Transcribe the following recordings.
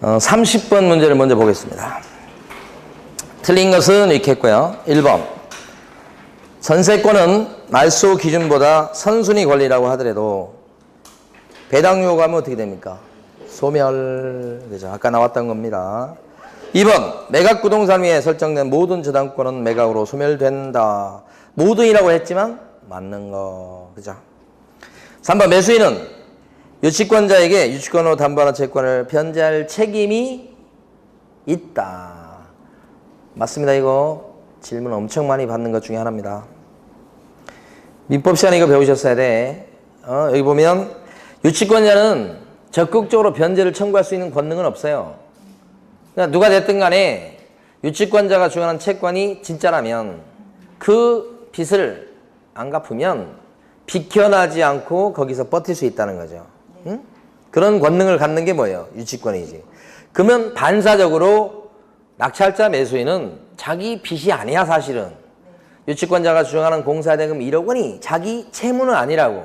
30번 문제를 먼저 보겠습니다. 틀린 것은 이렇게 했고요. 1번. 전세권은 말소 기준보다 선순위 권리라고 하더라도 배당 요구하면 어떻게 됩니까? 소멸. 그죠? 아까 나왔던 겁니다. 2번. 매각 부동산 위에 설정된 모든 저당권은 매각으로 소멸된다. 모든이라고 했지만 맞는 거. 그죠? 3번. 매수인은 유치권자에게 유치권으로 담보하는 채권을 변제할 책임이 있다. 맞습니다. 이거 질문 엄청 많이 받는 것 중에 하나입니다. 민법 시간에 이거 배우셨어야 돼. 여기 보면 유치권자는 적극적으로 변제를 청구할 수 있는 권능은 없어요. 그러니까 누가 됐든 간에 유치권자가 주관한 채권이 진짜라면 그 빚을 안 갚으면 비켜나지 않고 거기서 버틸 수 있다는 거죠. 응? 그런 권능을 갖는 게 뭐예요? 유치권이지. 그러면 반사적으로 낙찰자 매수인은 자기 빚이 아니야 사실은. 유치권자가 주장하는 공사대금 1억 원이 자기 채무는 아니라고.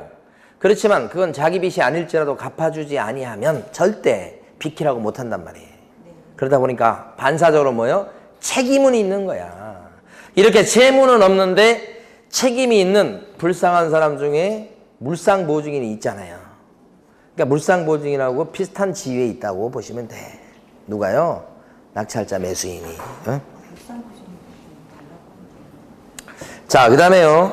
그렇지만 그건 자기 빚이 아닐지라도 갚아주지 아니하면 절대 비키라고 못한단 말이에요. 그러다 보니까 반사적으로 뭐예요? 책임은 있는 거야. 이렇게 채무는 없는데 책임이 있는 불쌍한 사람 중에 물상보증인이 있잖아요. 그러니까 물상보증인하고 비슷한 지위에 있다고 보시면 돼. 누가요? 낙찰자 매수인이. 어? 자, 그 다음에요.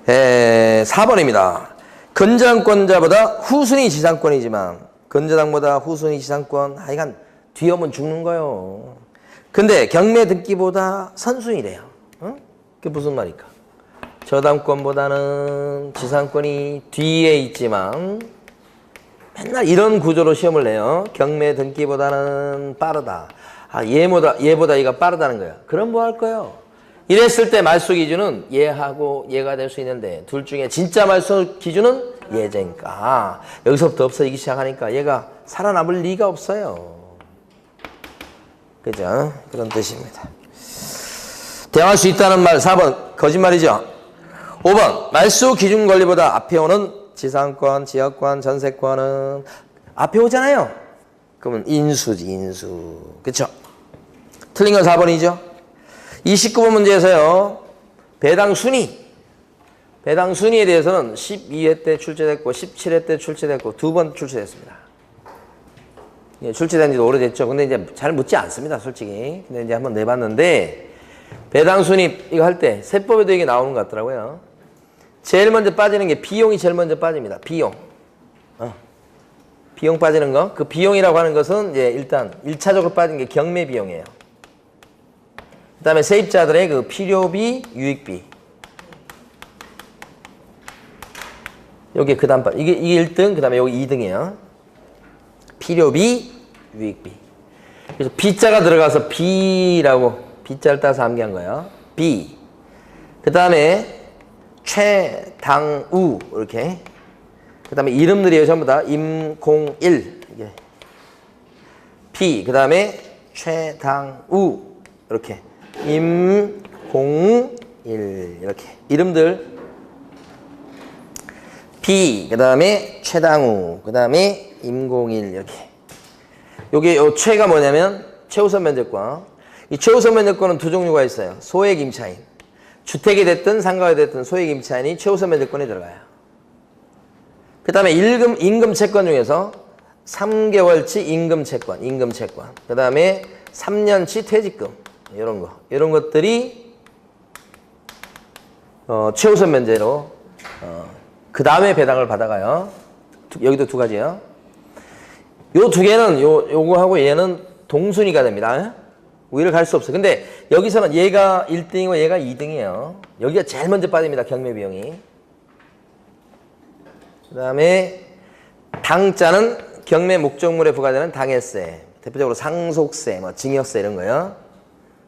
4번입니다. 건전권자보다 후순위 지상권이지만 건저당보다 후순위 지상권 하여간 뒤에 오면 죽는 거요. 근데 경매 등기보다 선순위래요. 어? 그게 무슨 말일까? 저당권보다는 지상권이 뒤에 있지만 맨날 이런 구조로 시험을 내요. 경매 등기보다는 빠르다. 아, 얘보다 얘가 빠르다는 거야. 그럼 뭐 할 거예요? 이랬을 때 말소 기준은 얘하고 얘가 될 수 있는데 둘 중에 진짜 말소 기준은 얘제니까 여기서부터 없어지기 시작하니까 얘가 살아남을 리가 없어요. 그죠? 그런 뜻입니다. 대항할 수 있다는 말 4번 거짓말이죠. 5번 말소 기준 권리보다 앞에 오는 지상권, 지역권, 전세권은 앞에 오잖아요. 그러면 인수지 인수. 그쵸? 틀린 건 4번이죠. 29번 문제에서요. 배당 순위. 배당 순위에 대해서는 12회 때 출제됐고 17회 때 출제됐고 2번 출제됐습니다. 예, 출제된 지도 오래됐죠. 근데 이제 잘 묻지 않습니다. 솔직히. 근데 이제 한번 내봤는데 배당 순위 이거 할 때 세법에도 이게 나오는 것 같더라고요. 제일 먼저 빠지는 게 비용이 제일 먼저 빠집니다. 비용. 비용 빠지는 거. 그 비용이라고 하는 것은 이제 일단 1차적으로 빠진 게 경매 비용이에요. 그 다음에 세입자들의 그 필요비, 유익비. 여기 그 다음 이게 1등, 그 다음에 여기 2등이에요. 필요비, 유익비. 그래서 B자가 들어가서 B라고 B자를 따서 암기한 거예요. B. 그 다음에 최당우 이렇게. 그 다음에 이름들이에요. 전부 다 임공일. 이게. P. 그 다음에 최당우 이렇게. 임공일 이렇게. 이름들. P. 그 다음에 최당우. 그 다음에 임공일 이렇게. 요게 요 최가 뭐냐면 최우선 면적권. 이 최우선 면적권은 두 종류가 있어요. 소액 임차인. 주택이 됐든 상가가 됐든 소액 임차인이 최우선 면적권에 들어가요. 그 다음에 임금 채권 중에서 3개월치 임금 채권. 그 다음에 3년치 퇴직금. 이런 거. 이런 것들이 최우선 면제로 그 다음에 배당을 받아가요. 여기도 두 가지예요. 요 두 개는 요거하고 얘는 동순위가 됩니다. 위를 갈 수 없어요. 근데 여기서는 얘가 1등이고 얘가 2등이에요. 여기가 제일 먼저 빠집니다. 경매 비용이. 그 다음에 당자는 경매 목적물에 부과되는 당해세. 대표적으로 상속세, 뭐 징역세 이런 거요.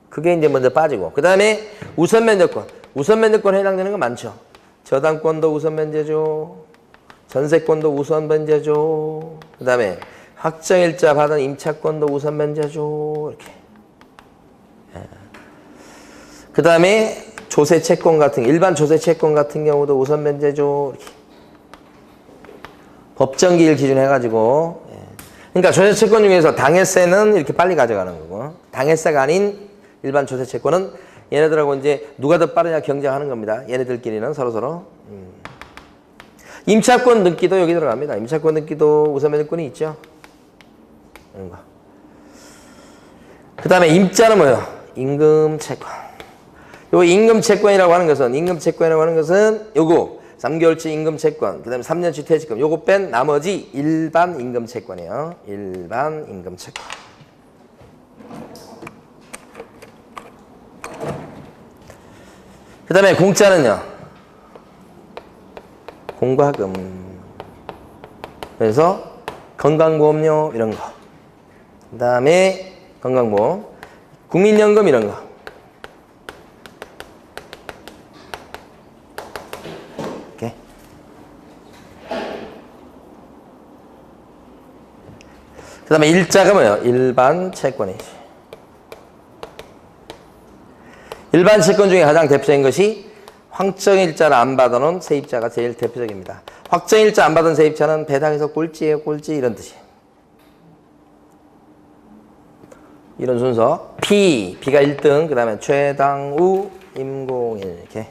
그게 이제 먼저 빠지고. 그 다음에 우선 면제권. 우선 면제권에 해당되는 거 많죠. 저당권도 우선 면제죠. 전세권도 우선 면제죠. 그 다음에 확정일자 받은 임차권도 우선 면제죠. 이렇게. 그 다음에 조세채권 같은 일반 조세채권 같은 경우도 우선 면제죠. 이렇게. 법정기일 기준 해가지고 그러니까 조세채권 중에서 당해세는 이렇게 빨리 가져가는 거고, 당해세가 아닌 일반 조세채권은 얘네들하고 이제 누가 더 빠르냐 경쟁하는 겁니다. 얘네들끼리는 서로서로. 임차권 등기도 여기 들어갑니다. 임차권 등기도 우선 매도권이 있죠. 이런 거. 그 다음에 임자는 뭐예요? 임금채권. 요 임금채권이라고 하는 것은 요거 3개월치 임금채권, 그 다음에 3년치 퇴직금, 요거 뺀 나머지 일반 임금채권이에요. 일반 임금채권. 그 다음에 공짜는요. 공과금. 그래서 건강보험료 이런 거. 그 다음에 건강보험, 국민연금 이런 거. 이렇게. 그 다음에 일자가 뭐예요? 일반 채권이지. 일반 채권 중에 가장 대표적인 것이 확정일자를 안 받아놓은 세입자가 제일 대표적입니다. 확정일자 안 받은 세입자는 배당에서 꼴찌예요, 꼴찌 이런 뜻이에요. 이런 순서. B가 1등, 그 다음에 최당우, 임공일 이렇게.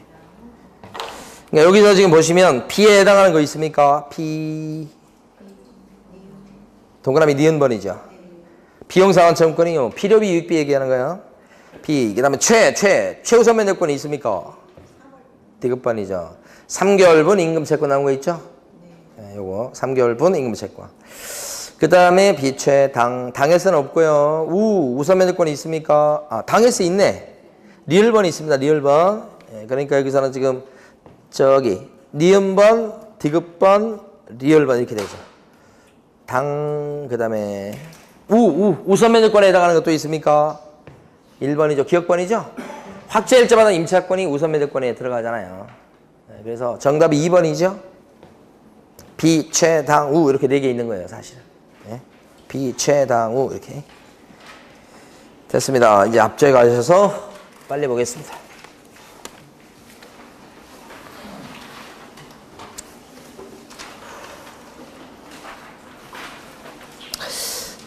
그러니까 여기서 지금 보시면 B에 해당하는 거 있습니까? B. 동그라미 니은번이죠. 비용상환청구권이요. 필요비 유익비 얘기하는 거예요. B. 그 다음에 최우선 면제권이 있습니까? 디귿번이죠. 3개월분 임금채권 나온 거 있죠? 네, 요거 3개월분 임금채권. 그 다음에 비최당. 당해서는 없고요. 우선 면제권이 있습니까? 아, 당해서 있네. 리을번이 있습니다. 리을번. 예, 그러니까 여기서는 지금 저기 니은번, 디귿번, 리을번 이렇게 되죠. 당, 그 다음에 우선 면제권에 해당하는 것도 있습니까? 1번이죠. 기억번이죠? 확정일자마다 임차권이 우선 매도권에 들어가잖아요. 네, 그래서 정답이 2번이죠. 비, 최, 당, 우 이렇게 4개 있는 거예요. 사실은. 네. 비, 최, 당, 우 이렇게. 됐습니다. 이제 앞쪽에 가셔서 빨리 보겠습니다.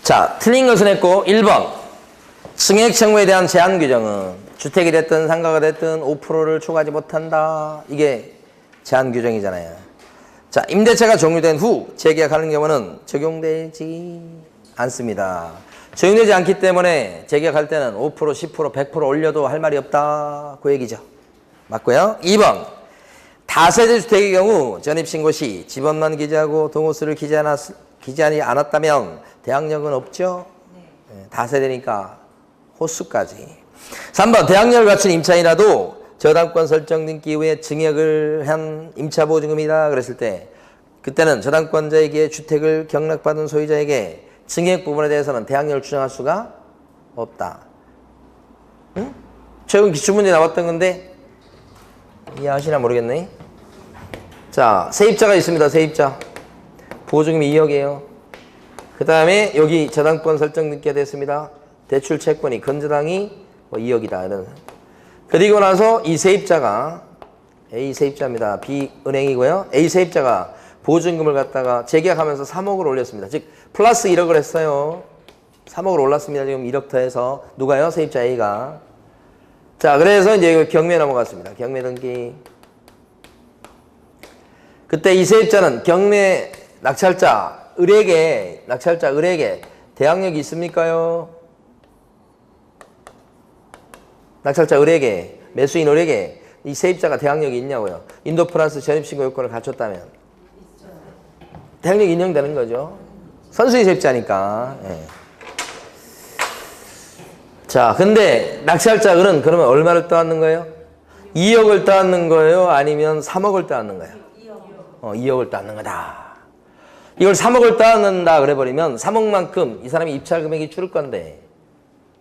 자, 틀린 것은 했고 1번. 증액 청구에 대한 제한 규정은 주택이 됐든 상가가 됐든 5%를 초과하지 못한다. 이게 제한 규정이잖아요. 자, 임대차가 종료된 후 재계약하는 경우는 적용되지 않습니다. 적용되지 않기 때문에 재계약할 때는 5%, 10%, 100% 올려도 할 말이 없다. 그 얘기죠. 맞고요. 2번. 다세대 주택의 경우 전입신고 시 집업만 기재하고 동호수를 기재하지 않았다면 대항력은 없죠. 네, 다세대니까 호수까지. 3번. 대항력을 갖춘 임차인이라도 저당권 설정 등기 이후에 증액을 한 임차보증금이다 그랬을 때 그때는 저당권자에게 주택을 경락받은 소유자에게 증액 부분에 대해서는 대항력을 추정할 수가 없다. 응? 최근 기출문제 나왔던 건데 이해하시나 모르겠네. 자, 세입자가 있습니다. 세입자. 보증금이 2억이에요. 그 다음에 여기 저당권 설정 등기가 됐습니다. 대출 채권이 건저당이 2억이다. 이런. 그리고 나서 이 세입자가 A 세입자입니다. B 은행이고요. A 세입자가 보증금을 갖다가 재계약하면서 3억을 올렸습니다. 즉 플러스 1억을 했어요. 3억을 올랐습니다. 지금 1억 더해서 누가요? 세입자 A가. 자, 그래서 이제 경매 넘어갔습니다. 경매 등기. 그때 이 세입자는 경매 낙찰자 을에게 대항력이 있습니까요? 낙찰자 을에게, 매수인 을에게 이 세입자가 대항력이 있냐고요. 인도 프랑스 전입신고 요건을 갖췄다면 대항력이 인정되는 거죠. 선수의 세입자니까. 예. 자, 근데 낙찰자 을은 그러면 얼마를 떠안는 거예요? 2억을 떠안는 거예요? 아니면 3억을 떠안는 거예요? 2억을 떠안는 거다. 이걸 3억을 떠안는다 그래버리면 3억만큼 이 사람이 입찰 금액이 줄을 건데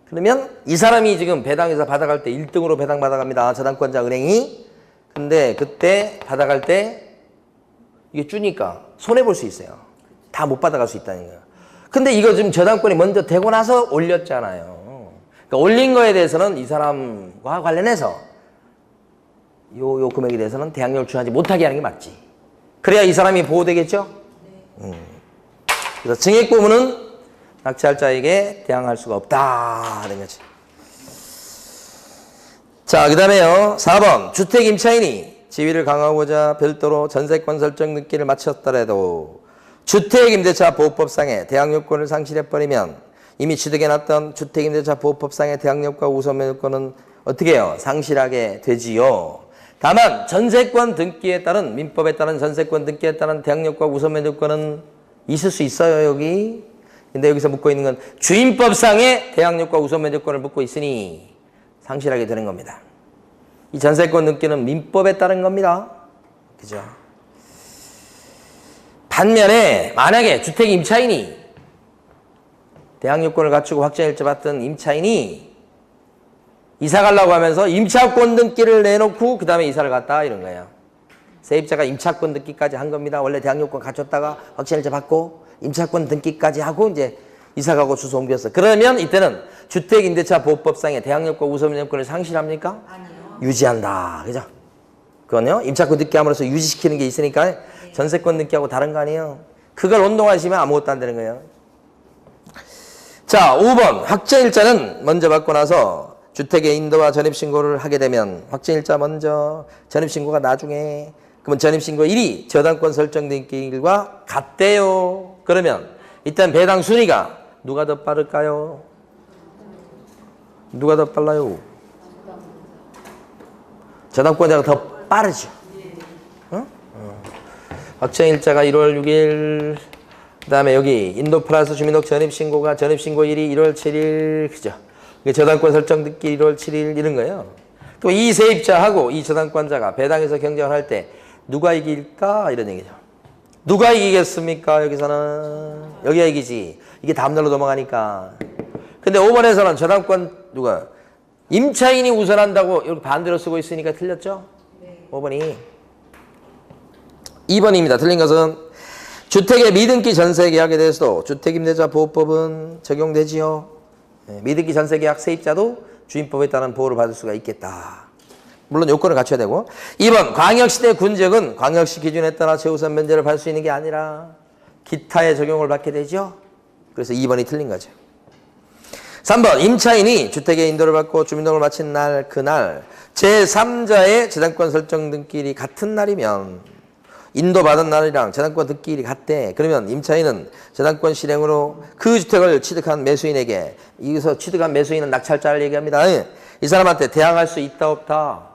그러면 이 사람이 지금 배당에서 받아갈 때 1등으로 배당 받아갑니다. 저당권자 은행이. 근데 그때 받아갈 때 이게 주니까 손해볼 수 있어요. 다 못 받아갈 수 있다는 거예요. 근데 이거 지금 저당권이 먼저 되고 나서 올렸잖아요. 그러니까 올린 거에 대해서는 이 사람과 관련해서 요 금액에 대해서는 대항력을 추하지 못하게 하는 게 맞지. 그래야 이 사람이 보호되겠죠? 그래서 증액 부분은 낙찰자에게 대항할 수가 없다. 이런 거지. 자, 그 다음에요. 4번. 주택 임차인이 지위를 강화하고자 별도로 전세권 설정 등기를 마쳤더라도 주택임대차 보호법상의 대항요건을 상실해버리면 이미 취득해놨던 주택임대차 보호법상의 대항력과 우선면허권은 어떻게 해요? 상실하게 되지요. 다만 전세권 등기에 따른 민법에 따른 전세권 등기에 따른 대항력과 우선면허권은 있을 수 있어요, 여기. 근데 여기서 묻고 있는 건 주임법상의 대항력과 우선면허권을 묻고 있으니 상실하게 되는 겁니다. 이 전세권 등기는 민법에 따른 겁니다. 그죠? 반면에 만약에 주택 임차인이 대항요건을 갖추고 확정일자 받던 임차인이 이사 가려고 하면서 임차권 등기를 내놓고 그 다음에 이사를 갔다 이런 거예요. 세입자가 임차권 등기까지 한 겁니다. 원래 대항요건 갖췄다가 확정일자 받고 임차권 등기까지 하고 이제 이사 가고 주소 옮겼어. 그러면 이때는 주택임대차 보호법상의 대항력과 우선면허권을 상실합니까? 아니요. 유지한다. 그죠? 그건요. 임차권 등기함으로써 유지시키는 게 있으니까 전세권 등기하고 다른 거 아니에요. 그걸 혼동하시면 아무것도 안 되는 거예요. 자, 5번. 확정일자는 먼저 받고 나서 주택의 인도와 전입신고를 하게 되면 확정일자 먼저 전입신고가 나중에 그러면 전입신고 일이 저당권 설정 등기일과 같대요. 그러면 일단 배당 순위가 누가 더 빠를까요? 누가 더 빨라요? 저당권자가 더 빠르죠. 확정일자가 1월 6일 그 다음에 여기 인도 플러스 주민등록 전입신고가 전입신고일이 1월 7일 그죠? 저당권 설정 등기 1월 7일 이런 거예요. 또 이 세입자하고 이 저당권자가 배당에서 경쟁을 할 때 누가 이길까? 이런 얘기죠. 누가 이기겠습니까? 여기서는 여기가 이기지. 이게 다음날로 넘어가니까. 근데 5번에서는 저당권 누가 임차인이 우선한다고 이렇게 반대로 쓰고 있으니까 틀렸죠? 네. 5번이 2번입니다. 틀린 것은 주택의 미등기 전세계약에 대해서도 주택임대차 보호법은 적용되지요. 미등기 전세계약 세입자도 주임법에 따른 보호를 받을 수가 있겠다. 물론 요건을 갖춰야 되고. 2번 광역시대 군지역은 광역시 기준에 따라 최우선 면제를 받을 수 있는 게 아니라 기타의 적용을 받게 되죠. 그래서 2번이 틀린 거죠. 3번 임차인이 주택의 인도를 받고 주민등록을 마친 날 그날 제3자의 재산권 설정 등기일이 같은 날이면 인도받은 날이랑 재산권 등기일이 같대. 그러면 임차인은 재산권 실행으로 그 주택을 취득한 매수인에게 여기서 취득한 매수인은 낙찰자를 얘기합니다. 이 사람한테 대항할 수 있다 없다?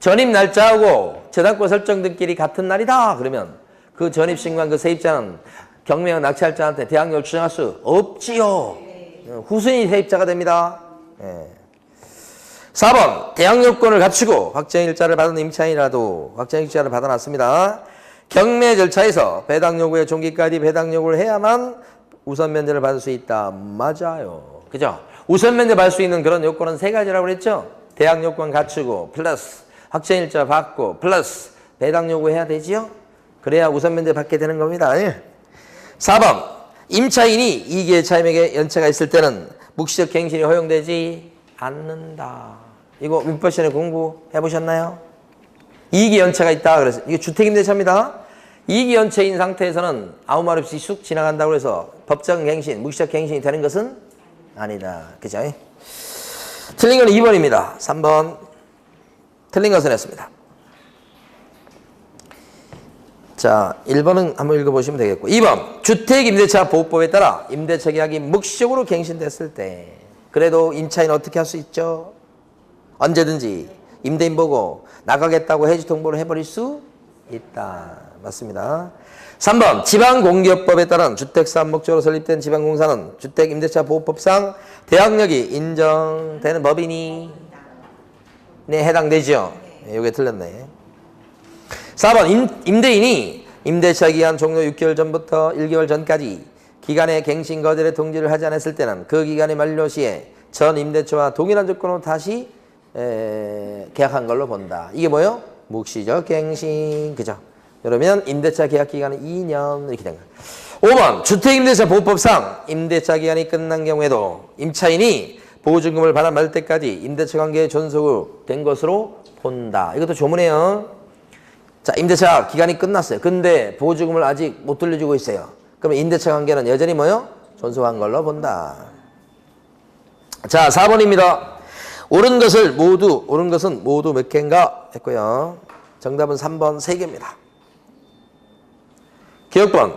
전입 날짜하고 재산권 설정 등기일이 같은 날이다. 그러면 그 전입신고한 그 세입자는 경매형 낙찰자한테 대항력을 주장할 수 없지요. 후순위 세입자가 됩니다. 4번 대항요건을 갖추고 확정일자를 받은 임차인이라도 확정일자를 받아놨습니다. 경매 절차에서 배당 요구의 종기까지 배당 요구를 해야만 우선 면제를 받을 수 있다. 맞아요. 그죠? 우선 면제 받을 수 있는 그런 요건은 세 가지라고 그랬죠? 대항요건 갖추고 플러스 확정일자 받고 플러스 배당 요구해야 되지요? 그래야 우선 면제 받게 되는 겁니다. 4번 임차인이 이기의 차임에게 연체가 있을 때는 묵시적 갱신이 허용되지 않는다. 이거 민법 시간에 공부해 보셨나요? 이기 연체가 있다. 그래서 이게 주택임대차입니다. 이기 연체인 상태에서는 아무 말 없이 쑥 지나간다고 해서 법정 갱신, 묵시적 갱신이 되는 것은 아니다. 그죠? 틀린 건 2번입니다. 3번 틀린 것은 했습니다. 자, 1번은 한번 읽어보시면 되겠고 2번 주택임대차 보호법에 따라 임대차 계약이 묵시적으로 갱신됐을 때 그래도 임차인은 어떻게 할 수 있죠? 언제든지 임대인 보고 나가겠다고 해지 통보를 해버릴 수 있다. 맞습니다. 3번 지방공기업법에 따른 주택사업 목적으로 설립된 지방공사는 주택임대차 보호법상 대항력이 인정되는 법이니 네, 해당되죠. 네, 이게 틀렸네. 4번 임대인이 임대차 기간 종료 6개월 전부터 1개월 전까지 기간의 갱신 거절의 통지를 하지 않았을 때는 그 기간의 만료 시에 전 임대차와 동일한 조건으로 다시 계약한 걸로 본다. 이게 뭐예요? 묵시적 갱신. 그죠? 그러면 임대차 계약 기간은 2년 이렇게 된 거예요. 5번 주택임대차 보호법상 임대차 기간이 끝난 경우에도 임차인이 보증금을 받아 때까지 임대차 관계의 존속이 된 것으로 본다. 이것도 조문이에요. 자, 임대차 기간이 끝났어요. 근데 보증금을 아직 못 돌려주고 있어요. 그러면 임대차 관계는 여전히 뭐요? 존속한 걸로 본다. 자, 4번입니다. 옳은 것은 모두 몇 개인가 했고요. 정답은 3번 3개입니다. 기억번.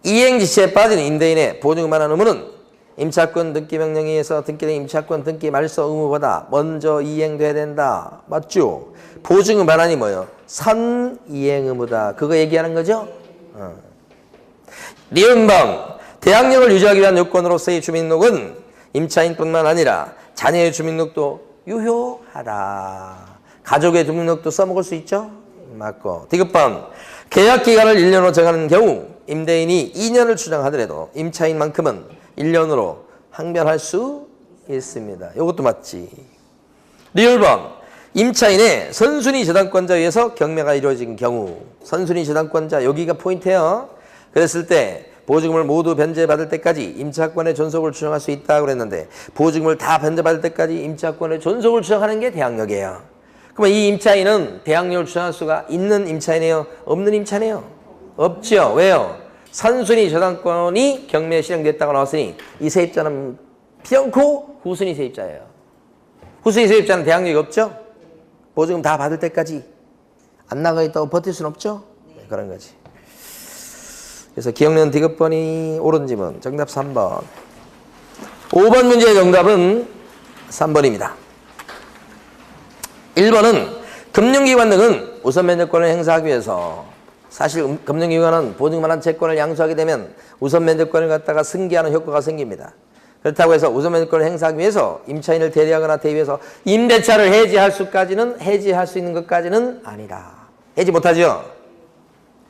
이행지시에 빠진 임대인의 보증금 반환 의무는 임차권 등기 명령에 의해서 등기된 임차권 등기 말소 의무보다 먼저 이행돼야 된다. 맞죠? 보증금 반환이 뭐예요? 선이행 의무다. 그거 얘기하는 거죠? 리은방. 대항력을 유지하기 위한 요건으로서의 주민등록은 임차인뿐만 아니라 자녀의 주민등록도 유효하다. 가족의 주민등록도 써먹을 수 있죠? 맞고. 디귿번. 계약기간을 1년으로 정하는 경우 임대인이 2년을 주장하더라도 임차인만큼은 1년으로 항변할 수 있습니다. 이것도 맞지. 리을번. 임차인의 선순위 저당권자에 의해서 경매가 이루어진 경우 선순위 저당권자 여기가 포인트예요. 그랬을 때 보증금을 모두 변제받을 때까지 임차권의 존속을 주장할 수 있다고 그랬는데 보증금을 다 변제받을 때까지 임차권의 존속을 주장하는 게 대항력이에요. 그러면 이 임차인은 대항력을 주장할 수가 있는 임차인이에요? 없는 임차인이에요? 없죠. 왜요? 선순위 저당권이 경매에 실행됐다고 나왔으니 이 세입자는 비영코 후순위 세입자예요. 후순위 세입자는 대항력이 없죠? 보증금 다 받을 때까지 안 나가 있다고 버틸 수는 없죠? 네, 그런 거지. 그래서 기억력 디귿번이 옳은 지문 정답 3번. 5번 문제의 정답은 3번입니다. 1번은 금융기관 등은 우선 면제권을 행사하기 위해서 사실 금융기관은 보증만한 채권을 양수하게 되면 우선 면제권을 갖다가 승계하는 효과가 생깁니다. 그렇다고 해서 우선 면제권을 행사하기 위해서 임차인을 대리하거나 대위해서 임대차를 해지할 수 있는 것까지는 아니다. 해지 못하죠.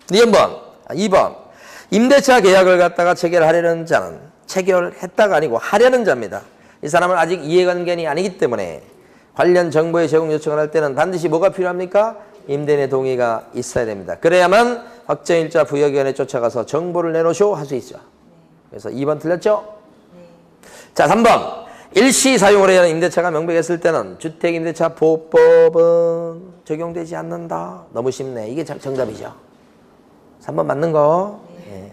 2번. 임대차 계약을 갖다가 체결하려는 자는 체결했다가 아니고 하려는 자입니다. 이 사람은 아직 이해관계인이 아니기 때문에 관련 정보의 제공 요청을 할 때는 반드시 뭐가 필요합니까? 임대인의 동의가 있어야 됩니다. 그래야만 확정일자 부여기관에 쫓아가서 정보를 내놓으쇼 할 수 있죠. 그래서 2번 틀렸죠? 자, 3번. 일시 사용을 해야 하는 임대차가 명백했을 때는 주택임대차보호법은 적용되지 않는다. 너무 쉽네. 이게 정답이죠. 3번 맞는 거.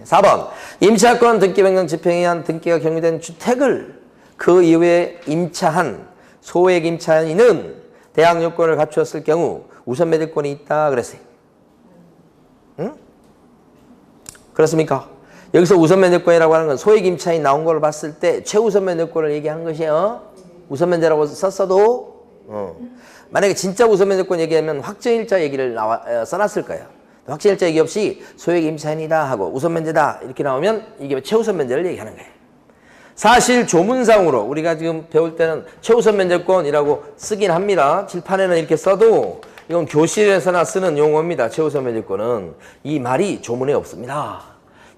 4번. 임차권 등기 변경 집행에 의한 등기가 경유된 주택을 그 이후에 임차한 소액 임차인은 대항 요건을 갖추었을 경우 우선 매도권이 있다 그랬어요. 응? 그렇습니까? 여기서 우선 면제권이라고 하는 건 소액 임차인 나온 걸 봤을 때 최우선 면제권을 얘기하는 것이에요. 우선 면제라고 썼어도 만약에 진짜 우선 면제권 얘기하면 확정일자 얘기를 써놨을 거예요. 확정일자 얘기 없이 소액 임차인이다 하고 우선 면제다 이렇게 나오면 이게 최우선 면제를 얘기하는 거예요. 사실 조문상으로 우리가 지금 배울 때는 최우선 면제권이라고 쓰긴 합니다. 칠판에는 이렇게 써도 이건 교실에서나 쓰는 용어입니다. 최우선 면제권은. 이 말이 조문에 없습니다.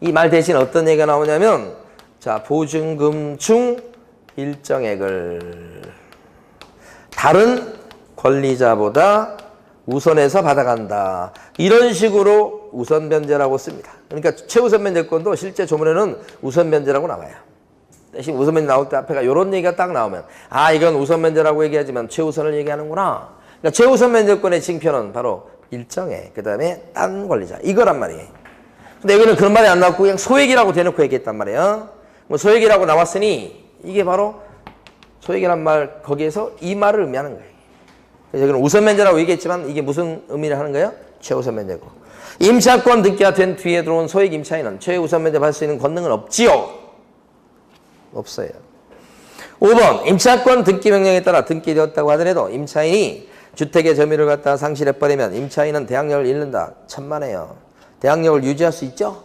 이 말 대신 어떤 얘기가 나오냐면 자, 보증금 중 일정액을 다른 권리자보다 우선해서 받아간다. 이런 식으로 우선 변제라고 씁니다. 그러니까 최우선 변제권도 실제 조문에는 우선 변제라고 나와요. 대신 우선 변제 나올 때 앞에가 이런 얘기가 딱 나오면 아, 이건 우선 변제라고 얘기하지만 최우선을 얘기하는구나. 그러니까 최우선 변제권의 징표는 바로 일정액, 그 다음에 딴 권리자 이거란 말이에요. 근데 여기는 그런 말이 안 나왔고 그냥 소액이라고 대놓고 얘기했단 말이에요. 뭐 소액이라고 나왔으니 이게 바로 소액이란 말 거기에서 이 말을 의미하는 거예요. 그래서 여기는 우선 면제라고 얘기했지만 이게 무슨 의미를 하는 거예요? 최우선 면제고. 임차권 등기가 된 뒤에 들어온 소액 임차인은 최우선 면제 받을 수 있는 권능은 없지요? 없어요. 5번 임차권 등기 명령에 따라 등기되었다고 하더라도 임차인이 주택의 점유를 갖다가 상실해버리면 임차인은 대항력을 잃는다. 천만에요. 대항력을 유지할 수 있죠?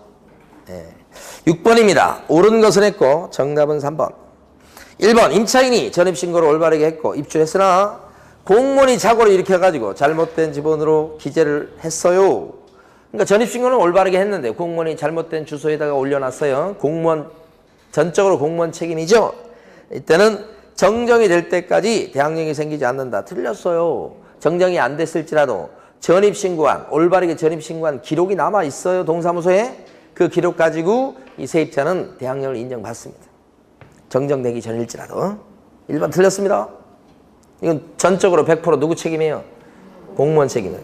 네. 6번입니다. 옳은 것을 했고 정답은 3번. 1번 임차인이 전입신고를 올바르게 했고 입주했으나 공무원이 착오를 일으켜가지고 잘못된 지번으로 기재를 했어요. 그러니까 전입신고는 올바르게 했는데 공무원이 잘못된 주소에다가 올려놨어요. 전적으로 공무원 책임이죠. 이때는 정정이 될 때까지 대항력이 생기지 않는다. 틀렸어요. 정정이 안 됐을지라도 전입신고한, 올바르게 전입신고한 기록이 남아있어요. 동사무소에. 그 기록 가지고 이 세입자는 대항력을 인정받습니다. 정정되기 전일지라도. 1번 틀렸습니다. 이건 전적으로 100% 누구 책임이에요? 공무원 책임이에요.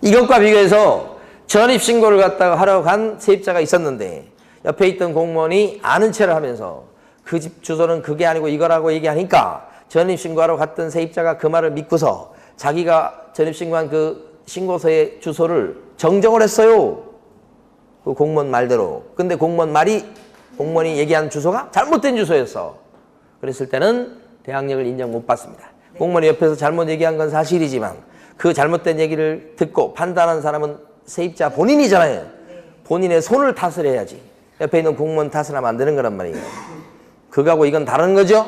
이것과 비교해서 전입신고를 갖다가 하러 간 세입자가 있었는데 옆에 있던 공무원이 아는 체를 하면서 그 집 주소는 그게 아니고 이거라고 얘기하니까 전입신고하러 갔던 세입자가 그 말을 믿고서 자기가 전입신고한 그 신고서의 주소를 정정을 했어요. 그 공무원 말대로. 근데 공무원이 얘기한 주소가 잘못된 주소였어. 그랬을 때는 대항력을 인정 못 받습니다. 공무원이 옆에서 잘못 얘기한 건 사실이지만 그 잘못된 얘기를 듣고 판단한 사람은 세입자 본인이잖아요. 본인의 손을 탓을 해야지. 옆에 있는 공무원 탓을 하면 안 되는 거란 말이에요. 그거하고 이건 다른 거죠?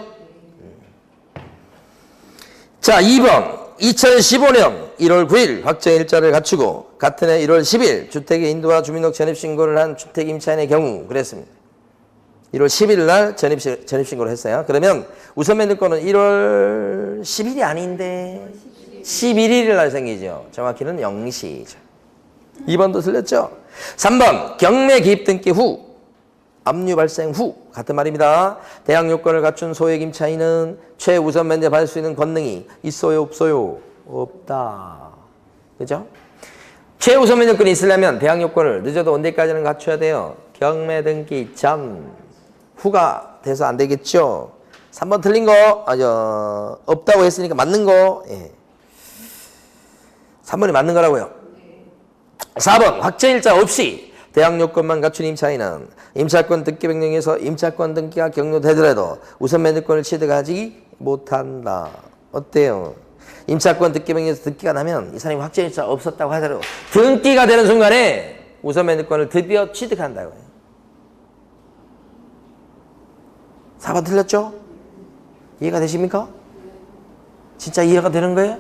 자, 2번. 2015년 1월 9일 확정일자를 갖추고 같은 해 1월 10일 주택의 인도와 주민등록 전입신고를 한 주택 임차인의 경우 그랬습니다. 1월 10일 날 전입신고를 했어요. 그러면 우선 면허권은 1월 10일이 아닌데 11일 날 생기죠. 정확히는 0시죠. 2번도 틀렸죠? 3번 경매 기입 등기 후 압류 발생 후 같은 말입니다. 대항 요건을 갖춘 소액 임차인은 최우선 면제 받을 수 있는 권능이 있어요 없어요? 없다. 그죠? 최우선 면제권이 있으려면 대항 요건을 늦어도 언제까지는 갖춰야 돼요? 경매 등기 전 후가 돼서 안 되겠죠? 3번 틀린 거 없다고 했으니까 맞는 거 3번이 맞는 거라고요. 4번 확정일자 없이 대항 요건만 갖춘 임차인은 임차권 등기 변경에서 임차권 등기가 격려되더라도 우선 면제권을 취득하지 못한다. 어때요? 임차권 등기 변경에서 등기가 나면 이 사람이 확정일자 없었다고 하더라도 등기가 되는 순간에 우선 면제권을 드디어 취득한다고요. 4번 틀렸죠? 이해가 되십니까? 진짜 이해가 되는 거예요?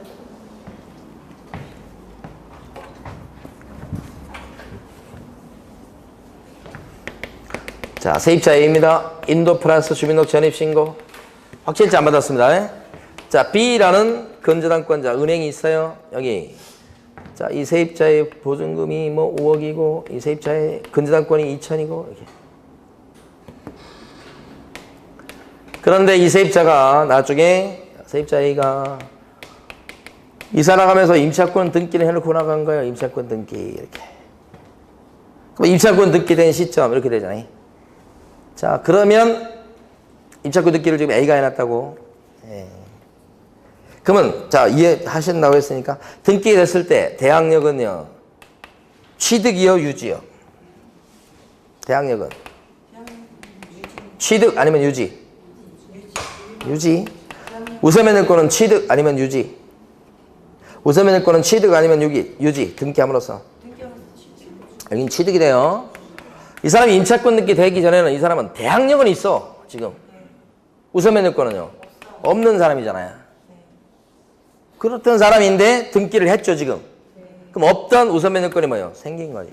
자, 세입자 A입니다. 인도 프랑스 주민등록 전입신고. 확정일자 안 받았습니다. 자, B라는 건저당권자, 은행이 있어요. 여기. 자, 이 세입자의 보증금이 뭐 5억이고, 이 세입자의 건저당권이 2천이고, 이렇게. 그런데 이 세입자가 나중에, 세입자 A가 이사 나가면서 임차권 등기를 해놓고 나간 거예요. 임차권 등기, 이렇게. 그럼 임차권 등기된 시점, 이렇게 되잖아요. 자, 그러면 임차권 등기를 지금 A가 해놨다고. 그러면 자, 이해하셨나고 했으니까 등기 됐을 때 대항력은요. 취득이요, 유지요? 대항력은 취득 아니면 유지? 유지. 우선 면허권은 취득 아니면 유지? 우선 면허권은 취득 아니면 유지? 등기함으로써. 여긴 취득이 돼요. 이 사람이 임차권 등기 되기 전에는 이 사람은 대항력은 있어. 지금 우선 면허권은요 없는 사람이잖아요. 그렇던 사람인데 등기를 했죠 지금. 그럼 없던 우선 면허권이 뭐예요? 생긴 거지.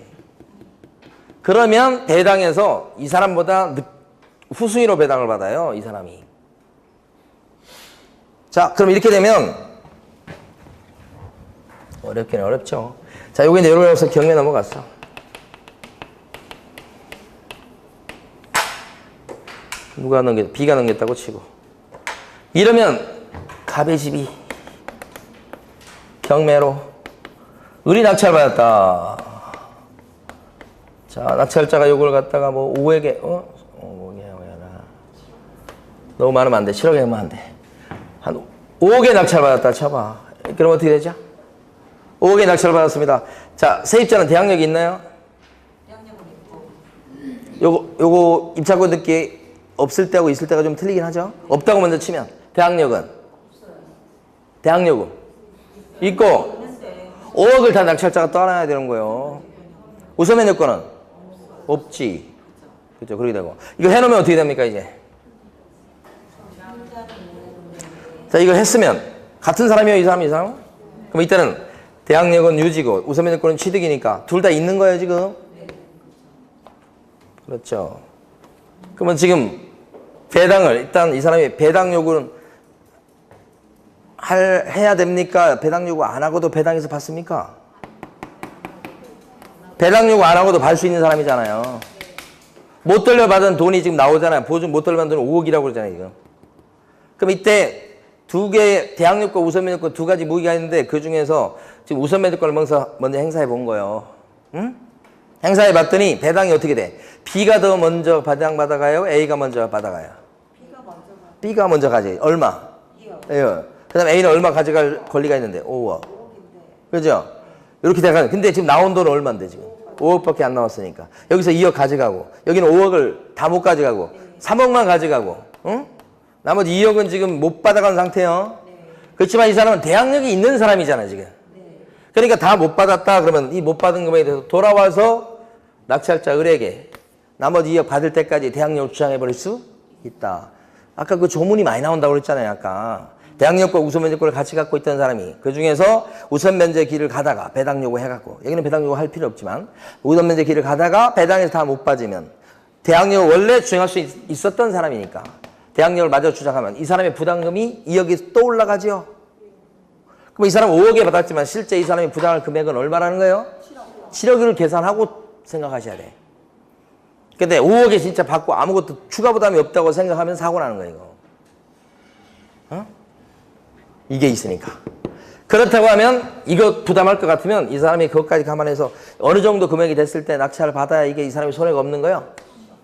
그러면 배당에서 이 사람보다 후순위로 배당을 받아요. 이 사람이. 자, 그럼 이렇게 되면 어렵긴 어렵죠. 자, 요게 이제 여러분께서 경매 넘어갔어. 누가 B가 넘겼다고 치고. 이러면 갑의 집이 경매로 을이 낙찰받았다. 자, 낙찰자가 요걸 갖다가 뭐 5억에 너무 많으면 안 돼. 7억에 하면 안 돼. 한 5억에 낙찰받았다 쳐봐. 그럼 어떻게 되죠? 5억에 낙찰받았습니다. 자, 세입자는 대항력이 있나요? 대항력은 있고. 요거 임차권 등기 없을 때하고 있을 때가 좀 틀리긴 하죠. 없다고 먼저 치면 대항력은? 없어요. 대항력은? 있고 5억을 다 낙찰자가 떠나야 되는 거예요. 우선 면허권은? 없지. 그렇죠. 그렇게 되고 이거 해놓으면 어떻게 됩니까 이제? 자, 이걸 했으면 같은 사람이에요 이 사람? 그럼 이때는 대항력은 유지고 우선 면허권은 취득이니까 둘 다 있는 거예요 지금? 그렇죠. 그러면 지금 배당을 일단 이 사람이 배당 요구는 해야 됩니까? 배당 요구 안 하고도 배당에서 받습니까? 배당 요구 안 하고도 받을 수 있는 사람이잖아요. 못 돌려받은 돈이 지금 나오잖아요. 보증 못 돌려받은 돈이 5억이라고 그러잖아요 지금. 그럼 이때 두 개의 대항력과 우선면허권 두 가지 무기가 있는데 그 중에서 지금 우선면허권을 먼저 행사해 본 거예요. 응? 행사해 봤더니 배당이 어떻게 돼? B가 더 먼저 배당 받아가요? A가 먼저 받아가요? B가 먼저 가. B가 먼저 가지. 얼마? 2억. 예. 그 다음에 A는 얼마 가져갈 권리가 있는데? 5억. 5억인데. 그죠? 이렇게 돼가는. 근데 지금 나온 돈은 얼마인데 지금? 5억밖에 안 나왔으니까. 여기서 2억 가져가고, 여기는 5억을 다 못 가져가고, 3억만 가져가고, 응? 나머지 2억은 지금 못 받아간 상태요. 그렇지만 이 사람은 대항력이 있는 사람이잖아, 지금. 그러니까 다 못 받았다 그러면 이 못 받은 금액에 대해서 돌아와서 낙찰자 을에게 나머지 2억 받을 때까지 대항력을 주장해버릴 수 있다. 아까 그 조문이 많이 나온다고 그랬잖아요, 아까. 대항력과 우선면제권을 같이 갖고 있던 사람이 그 중에서 우선면제 길을 가다가 배당 요구해갖고, 여기는 배당 요구할 필요 없지만 우선면제 길을 가다가 배당에서 다 못 빠지면 대항력을 원래 주장할 수 있었던 사람이니까 대항력을 마저 주장하면 이 사람의 부담금이 2억이 또 올라가죠. 그럼 이 사람은 5억에 받았지만 실제 이 사람이 부담할 금액은 얼마라는 거예요? 7억을 계산하고 생각하셔야 돼. 근데 5억에 진짜 받고 아무것도 추가 부담이 없다고 생각하면 사고 나는 거예요, 이거. 어? 이게 있으니까. 그렇다고 하면 이거 부담할 것 같으면 이 사람이 그것까지 감안해서 어느 정도 금액이 됐을 때 낙찰을 받아야 이게 이 사람이 손해가 없는 거예요.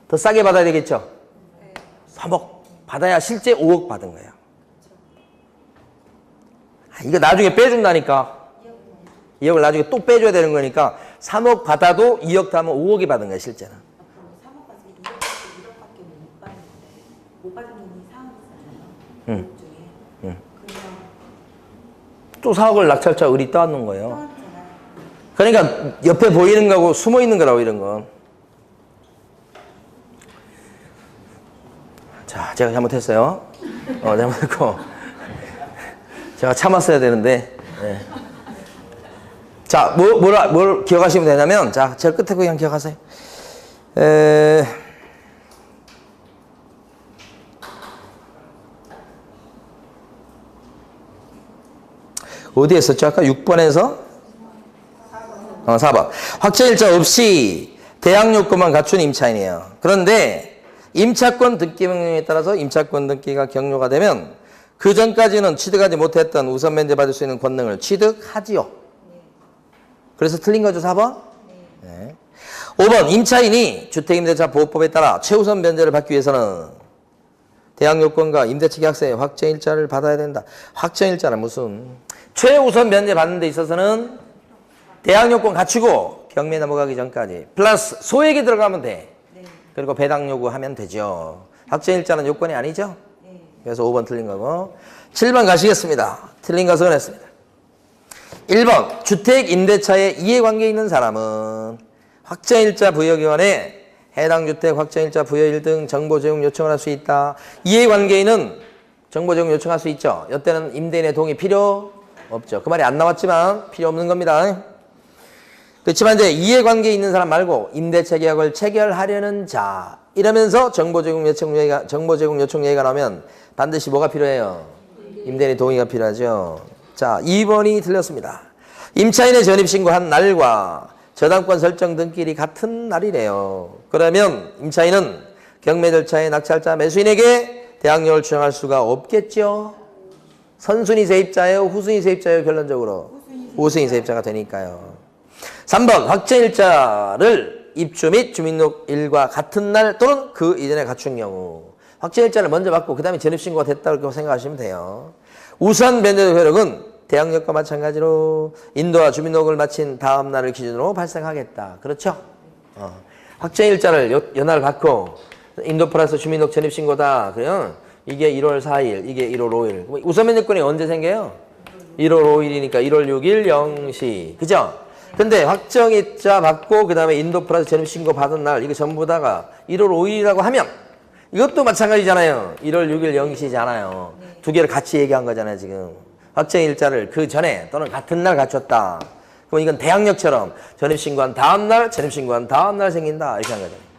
더 싸게 받아야 되겠죠? 3억 받아야 실제 5억 받은 거예요. 이거 나중에 빼준다니까. 2억을 나중에 또 빼줘야 되는 거니까 3억 받아도 2억 더하면 5억이 받은 거야, 실제는. 3억까지 2억밖에 못 받는데 못 받은 돈이 4억 있잖아요. 중에. 그러면 또 4억을 낙찰자 을이 떠안는 거예요. 떠났잖아요. 그러니까 옆에 보이는 거고 숨어 있는 거라고, 이런 건. 자, 제가 잘못했어요. 잘못했고. 제가 참았어야 되는데. 네. 자, 뭘 기억하시면 되냐면, 자, 제일 끝에 그냥 기억하세요. 어디에 썼죠? 아까 6번에서? 4번. 확정일자 없이 대항 요건만 갖춘 임차인이에요. 그런데 임차권 등기 명령에 따라서 임차권 등기가 격려가 되면 그 전까지는 취득하지 못했던 우선 면제 받을 수 있는 권능을 취득하지요. 그래서 틀린 거죠, 4번? 네. 5번. 임차인이 주택임대차 보호법에 따라 최우선 면제를 받기 위해서는 대항 요건과 임대차 계약서의 확정일자를 받아야 된다. 확정일자는 무슨? 최우선 면제 받는 데 있어서는 대항 요건 갖추고 경매 넘어가기 전까지 플러스 소액이 들어가면 돼. 그리고 배당 요구하면 되죠. 확정일자는 요건이 아니죠. 그래서 5번 틀린 거고. 7번 가시겠습니다. 틀린 것은 했습니다. 1번. 주택 임대차에 이해관계 있는 사람은 확정일자 부여기관에 해당 주택 확정일자 부여일 등 정보 제공 요청을 할 수 있다. 이해관계인은 정보 제공 요청할 수 있죠. 이때는 임대인의 동의 필요 없죠. 그 말이 안 나왔지만 필요 없는 겁니다. 그렇지만 이제 이해관계 있는 사람 말고 임대차 계약을 체결하려는 자 이러면서 정보 제공 요청 얘기가 나오면 반드시 뭐가 필요해요? 임대인의 동의가 필요하죠. 자, 2번이 틀렸습니다. 임차인의 전입신고한 날과 저당권 설정 등기일이 같은 날이래요. 그러면 임차인은 경매 절차에 낙찰자 매수인에게 대항력을 주장할 수가 없겠죠. 선순위 세입자예요? 후순위 세입자예요? 결론적으로? 후순위 세입자가 되니까요. 3번. 확정일자를 입주 및 주민등록일과 같은 날 또는 그 이전에 갖춘 경우 확정일자를 먼저 받고 그 다음에 전입신고가 됐다고 생각하시면 돼요. 우선 면제 효력은 대항력과 마찬가지로 인도와 주민등록을 마친 다음 날을 기준으로 발생하겠다. 그렇죠? 확정일자를 연할 받고 인도 플러스 주민등록 전입신고다. 그러면 이게 1월 4일, 이게 1월 5일. 우선 면제권이 언제 생겨요? 1월 5일이니까 1월 6일 0시. 그죠? 근데 확정일자 받고 그 다음에 인도 플러스 전입신고 받은 날 이거 전부 다가 1월 5일이라고 하면 이것도 마찬가지잖아요. 1월 6일 0시잖아요. 두 개를 같이 얘기한 거잖아요, 지금. 확정일자를 그 전에 또는 같은 날 갖췄다. 그럼 이건 대항력처럼 전입신고한 다음 날, 전입신고한 다음 날 생긴다. 이렇게 한 거잖아요.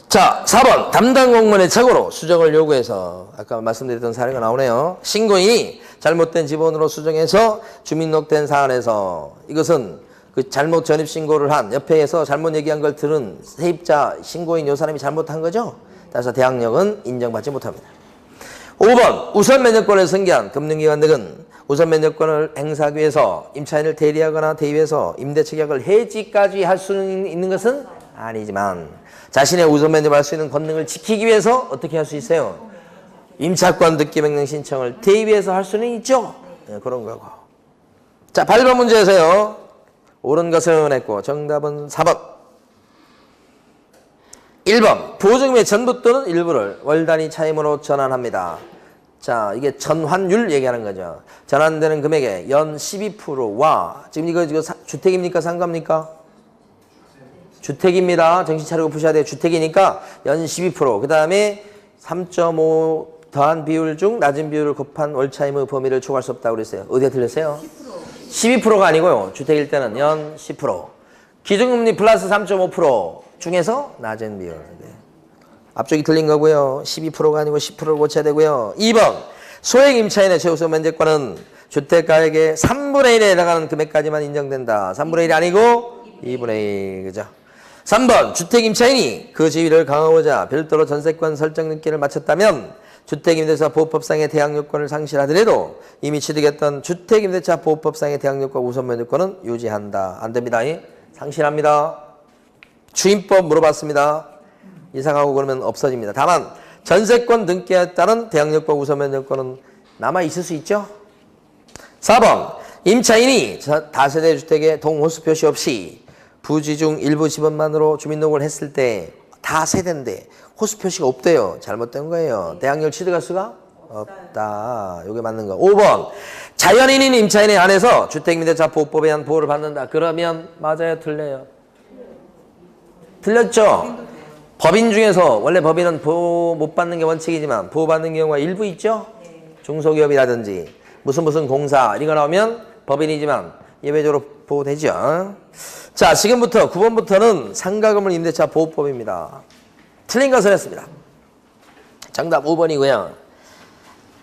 자, 4번. 담당 공무원의 착오로 수정을 요구해서 아까 말씀드렸던 사례가 나오네요. 신고인이 잘못된 지번으로 수정해서 주민등록된 사안에서 이것은 그 잘못 전입신고를 한 옆에서 잘못 얘기한 걸 들은 세입자 신고인 요 사람이 잘못한 거죠. 따라서 대항력은 인정받지 못합니다. 5번 우선 면역권을 승계한 금융기관 등은 우선 면역권을 행사하기 위해서 임차인을 대리하거나 대위해서 임대차 계약을 해지까지 할 수는 있는 것은 아니지만 자신의 우선 면접을 할 수 있는 권능을 지키기 위해서 어떻게 할 수 있어요? 임차권 등기 명령 신청을 대위해서 할 수는 있죠. 네, 그런 거고. 자, 8번 문제에서요. 옳은 것은 했고 정답은 4번. 1번 보증금의 전부 또는 일부를 월 단위 차임으로 전환합니다. 자, 이게 전환율 얘기하는 거죠. 전환되는 금액의 연 12%와 지금 이거 주택입니까? 상가입니까? 주택입니다. 정신 차리고 푸셔야 돼요. 주택이니까 연 12%. 그 다음에 3.5 더한 비율 중 낮은 비율을 곱한 월차임의 범위를 초과할 수 없다고 그랬어요. 어디에 틀렸어요? 12%가 아니고요. 주택일 때는 연 10%. 기준금리 플러스 3.5% 중에서 낮은 비율. 네. 앞쪽이 틀린 거고요. 12%가 아니고 10%를 고쳐야 되고요. 2번 소액 임차인의 최우선 면제권은 주택가액의 3분의 1에 해당하는 금액까지만 인정된다. 3분의 1이 아니고 2분의 1. 그죠? 3번 주택 임차인이 그 지위를 강화하고자 별도로 전세권 설정 등기를 마쳤다면 주택임대차 보호법상의 대항 요건을 상실하더라도 이미 취득했던 주택임대차 보호법상의 대항 요건 우선 면제권은 유지한다. 안 됩니다. 상실합니다. 주임법 물어봤습니다. 이상하고 그러면 없어집니다. 다만 전세권 등기에 따른 대항 요건 우선 면제권은 남아 있을 수 있죠. 4번 임차인이 다세대 주택에 동호수 표시 없이 부지 중 일부 지번만으로 주민등록을 했을 때 다 세대인데 호수 표시가 없대요. 잘못된 거예요. 대항력을 취득할 수가 없다. 이게 맞는 거. 5번 자연인인 임차인에 한해서 주택임대차 보호법에 의한 보호를 받는다. 그러면 맞아요? 틀려요? 틀렸죠? 법인 중에서 원래 법인은 보호 못 받는 게 원칙이지만 보호받는 경우가 일부 있죠? 중소기업이라든지 무슨 공사 이런 거 나오면 법인이지만 예외적으로 보호되죠. 자, 지금부터 9번부터는 상가건물 임대차 보호법입니다. 틀린 것을 했습니다. 정답 5번이고요.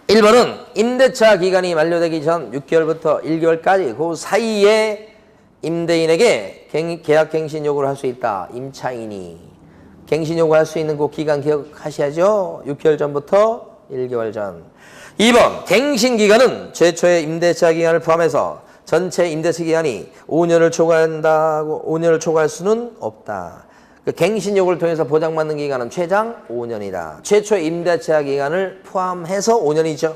1번은 임대차 기간이 만료되기 전 6개월부터 1개월까지 그 사이에 임대인에게 계약 갱신 요구를 할 수 있다. 임차인이 갱신 요구할 수 있는 그 기간 기억하셔야죠. 6개월 전부터 1개월 전. 2번 갱신 기간은 최초의 임대차 기간을 포함해서 전체 임대차 기간이 5년을 초과한다고 5년을 초과할 수는 없다. 그 갱신 요구를 통해서 보장받는 기간은 최장 5년이다. 최초의 임대차 기간을 포함해서 5년이죠.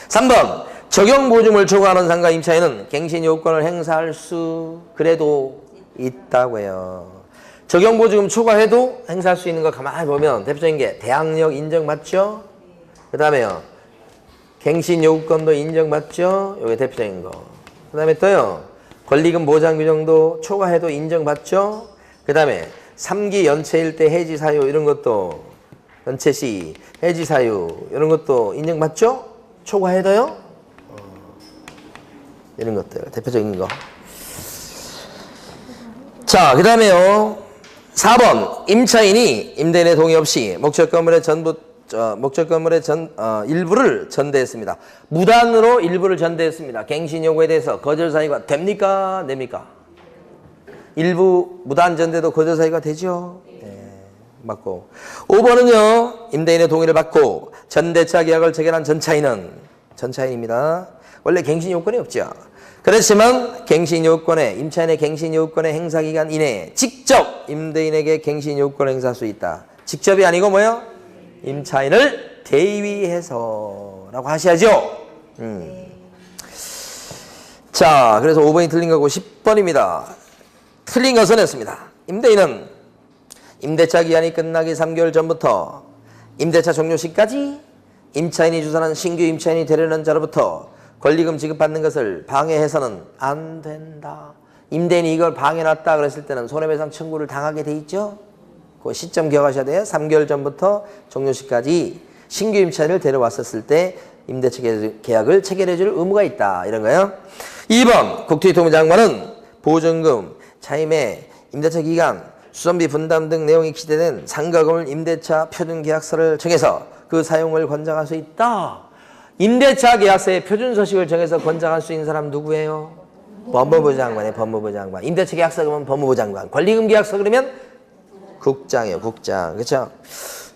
3번 적용 보증을 초과하는 상가 임차인은 갱신 요건을 행사할 수 그래도 있다고요. 적용 보증금 초과해도 행사할 수 있는 거 가만히 보면 대표적인 게 대항력 인정받죠. 그 다음에요. 갱신 요구권도 인정받죠. 이게 대표적인 거. 그 다음에 또요. 권리금 보장 규정도 초과해도 인정받죠. 그 다음에 3기 연체일 때 해지 사유 이런 것도 연체 시 해지 사유 이런 것도 인정받죠. 초과해도요. 이런 것들 대표적인 거. 자, 그 다음에요. 4번 임차인이 임대인의 동의 없이 목적 건물의 일부를 전대했습니다. 무단으로 일부를 전대했습니다. 갱신 요구에 대해서 거절 사유가 됩니까? 안 됩니까? 일부 무단 전대도 거절 사유가 되죠. 네, 맞고. 5번은요. 임대인의 동의를 받고 전대차 계약을 체결한 전차인입니다. 원래 갱신 요건이 없죠. 그렇지만 갱신 요건에 임차인의 갱신 요건의 행사 기간 이내에 직접 임대인에게 갱신 요건을 행사할 수 있다. 직접이 아니고 뭐요? 임차인을 대위해서 라고 하셔야죠. 자, 그래서 5번이 틀린 거고 10번입니다. 틀린 것은 했습니다. 임대인은 임대차 기한이 끝나기 3개월 전부터 임대차 종료 시까지 임차인이 주선한 신규 임차인이 되려는 자로부터 권리금 지급받는 것을 방해해서는 안 된다. 임대인이 이걸 방해놨다 그랬을 때는 손해배상 청구를 당하게 돼 있죠. 그 시점 기억하셔야 돼요. 3개월 전부터 종료 시까지 신규 임차인을 데려왔었을 때 임대차 계약을 체결해 줄 의무가 있다. 이런 거예요. 2번 국토교통부 장관은 보증금, 차임의 임대차 기간, 수선비 분담 등 내용이 기재된 상가건물 임대차 표준 계약서를 정해서 그 사용을 권장할 수 있다. 임대차 계약서에 표준 서식을 정해서 권장할 수 있는 사람 누구예요? 법무부 장관이에요. 법무부 장관. 임대차 계약서 그러면 법무부 장관. 권리금 계약서 그러면 국장이에요. 국장. 그렇죠?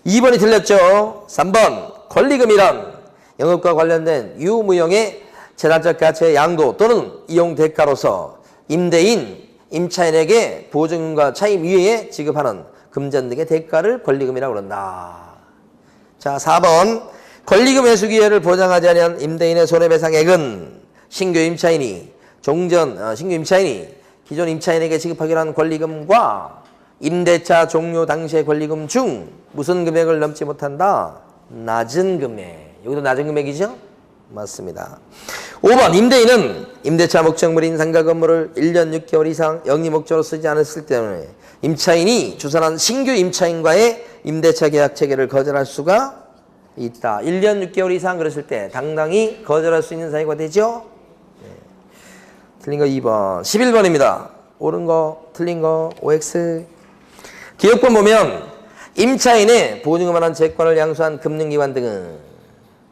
2번이 틀렸죠. 3번 권리금이란 영업과 관련된 유무형의 재산적 가치의 양도 또는 이용 대가로서 임대인, 임차인에게 보증금과 차임 이외에 지급하는 금전 등의 대가를 권리금이라고 그런다. 자, 4번 권리금 회수 기회를 보장하지 않은 임대인의 손해배상액은 신규 임차인이 기존 임차인에게 지급하기로 한 권리금과 임대차 종료 당시의 권리금 중 무슨 금액을 넘지 못한다? 낮은 금액. 여기도 낮은 금액이죠? 맞습니다. 5번 임대인은 임대차 목적물인 상가 건물을 1년 6개월 이상 영리 목적으로 쓰지 않았을 때문에 임차인이 주선한 신규 임차인과의 임대차 계약 체결을 거절할 수가 있다. 1년 6개월 이상 그랬을 때 당당히 거절할 수 있는 사유가 되죠? 네. 틀린 거 2번. 11번입니다. 옳은 거, 틀린 거, OX. 기억본 보면 임차인의 보증금만한 채권을 양수한 금융기관 등은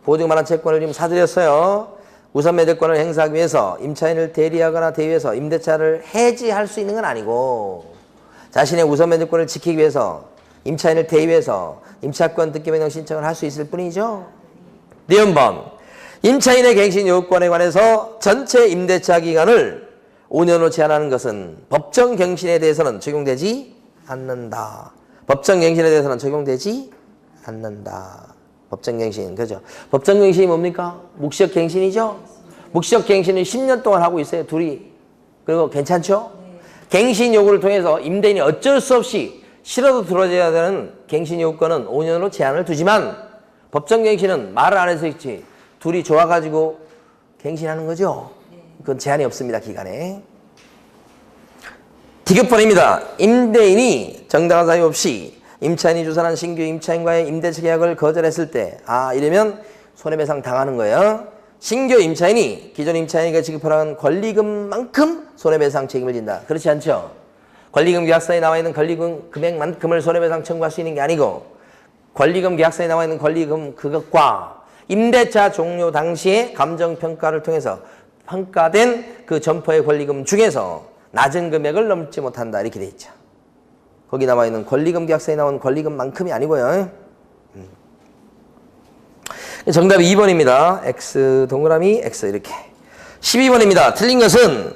보증금만한 채권을 지금 사들였어요. 우선 매도권을 행사하기 위해서 임차인을 대리하거나 대위해서 임대차를 해지할 수 있는 건 아니고 자신의 우선 매도권을 지키기 위해서 임차인을 대위해서 임차권 등기 변경 신청을 할 수 있을 뿐이죠. 니은번 임차인의 갱신 요건에 관해서 전체 임대차 기간을 5년으로 제한하는 것은 법정 갱신에 대해서는 적용되지 않는다. 법정 갱신에 대해서는 적용되지 않는다. 법정 갱신, 그죠? 법정 갱신이 뭡니까? 묵시적 갱신이죠? 묵시적 갱신을 10년 동안 하고 있어요, 둘이. 그리고 괜찮죠? 갱신 요구를 통해서 임대인이 어쩔 수 없이 싫어도 들어줘야 되는 갱신 요건은 5년으로 제한을 두지만 법정 갱신은 말을 안 해서 있지. 둘이 좋아가지고 갱신하는 거죠? 그건 제한이 없습니다, 기간에. 디귿번입니다. 임대인이 정당한 사유 없이 임차인이 주선한 신규 임차인과의 임대차 계약을 거절했을 때 이러면 손해배상 당하는 거예요. 신규 임차인이 기존 임차인에게 지급하라는 권리금만큼 손해배상 책임을 진다. 그렇지 않죠? 권리금 계약서에 나와 있는 권리금 금액만큼을 손해배상 청구할 수 있는 게 아니고 권리금 계약서에 나와 있는 권리금 그것과 임대차 종료 당시에 감정평가를 통해서 평가된 그 점포의 권리금 중에서 낮은 금액을 넘지 못한다. 이렇게 돼 있죠. 거기 나와 있는 권리금 계약서에 나온 권리금만큼이 아니고요. 정답이 2번입니다. X 동그라미 X 이렇게. 12번입니다. 틀린 것은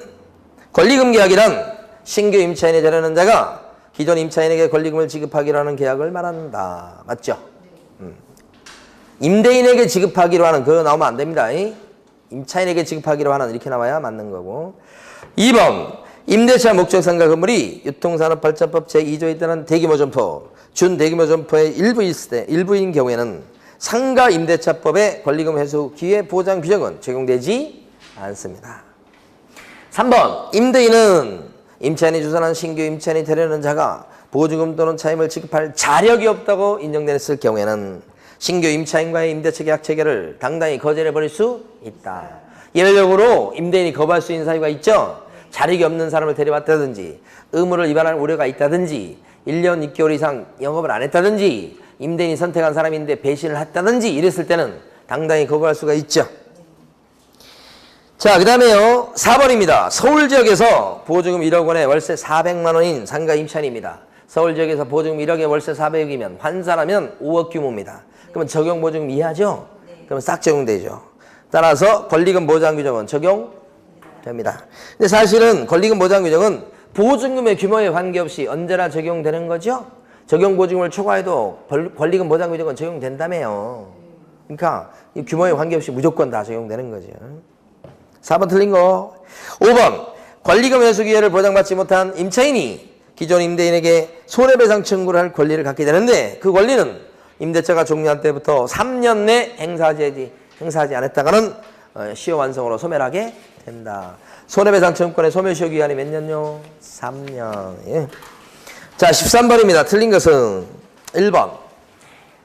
권리금 계약이란 신규 임차인에 자려는 자가 기존 임차인에게 권리금을 지급하기로 하는 계약을 말한다. 맞죠? 임대인에게 지급하기로 하는 그거 나오면 안 됩니다. 임차인에게 지급하기로 하는 이렇게 나와야 맞는 거고. 2번 임대차 목적 상가 건물이 유통산업발전법 제2조에 따른 대규모 점포, 준대규모 점포의 일부인 경우에는 상가 임대차법의 권리금 회수 기회 보장 규정은 적용되지 않습니다. 3번 임대인은 임차인이 주선한 신규 임차인이 되려는 자가 보증금 또는 차임을 지급할 자력이 없다고 인정됐을 경우에는 신규 임차인과의 임대차 계약 체결을 당당히 거절해버릴 수 있다. 예외적으로 임대인이 거부할 수 있는 사유가 있죠. 자력이 없는 사람을 데려왔다든지 의무를 위반할 우려가 있다든지 1년 6개월 이상 영업을 안 했다든지 임대인이 선택한 사람인데 배신을 했다든지 이랬을 때는 당당히 거부할 수가 있죠. 자, 그 다음에요. 4번입니다. 서울 지역에서 보증금 1억 원에 월세 400만 원인 상가 임차인입니다. 서울 지역에서 보증금 1억에 월세 400억이면 환산하면 5억 규모입니다. 그러면 적용 보증금 이해하죠? 그러면 싹 적용되죠. 따라서 권리금 보장 규정은 적용됩니다. 근데 사실은 권리금 보장 규정은 보증금의 규모에 관계없이 언제나 적용되는 거죠? 적용 보증금을 초과해도 권리금 보장 규정은 적용된다며요. 그러니까 이 규모에 관계없이 무조건 다 적용되는 거죠. 4번 틀린 거. 5번 권리금 회수 기회를 보장받지 못한 임차인이 기존 임대인에게 손해배상 청구를 할 권리를 갖게 되는데 그 권리는 임대차가 종료한 때부터 3년 내 행사하지 않았다가는 시효 완성으로 소멸하게 된다. 손해배상 청구권의 소멸시효 기간이 몇 년요? 3년. 예. 자, 13번입니다. 틀린 것은 1번.